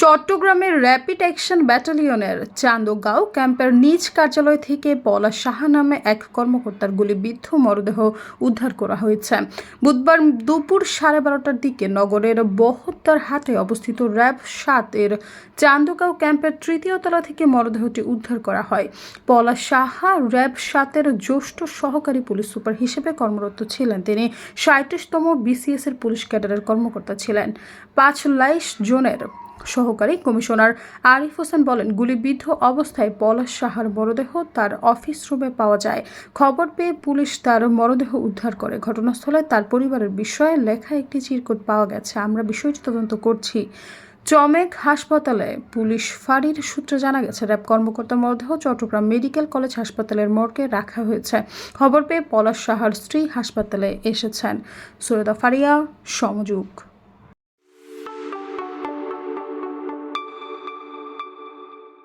চট্টগ্রামের rapid action ব্যাটালিয়নের Chandgaon ক্যাম্পের নিজ কার্যালয় থেকে পলাশ সাহা নামে এক কর্মকর্তার গুলিবিদ্ধ মরদেহ উদ্ধার করা হয়েছে। বুধবার দুপুর 12:30টার দিকে নগরের বহদ্দার হাটে অবস্থিত র্যাব 7 এর চান্দগাঁও ক্যাম্পের তৃতীয় তলা থেকে মরদেহটি উদ্ধার করা হয়। পলাশ সাহা র্যাব 7 এর জ্যেষ্ঠ সহকারী পুলিশ সুপার হিসেবে কর্মরত ছিলেন। তিনি 37তম BCS এর পুলিশ ক্যাডারের কর্মকর্তা ছিলেন। 5 জনের সহকারী কমিশনার আরিফ হোসেন বলেন, গুলিবিদ্ধ অবস্থায় পলাশ সাহার মরদেহ তার অফিস রুমে পাওয়া যায়। খবর পেয়ে পুলিশ তার মরদেহ উদ্ধার করে। ঘটনাস্থলে তার পরিবারের বিষয়ে লেখা একটি চিরকুট পাওয়া গেছে। আমরা বিষয়টি তদন্ত করছি। চমেক হাসপাতালে পুলিশ ফাঁড়ির সূত্রে জানা গেছে, র্যাব কর্মকর্তার মরদেহ চট্টগ্রাম মেডিকেল কলেজ হাসপাতালের মর্গে রাখা হয়েছে। খবর পেয়ে পলাশ সাহার স্ত্রী হাসপাতালে এসেছেন। সৈয়দা ফারিয়া, সমযোগ।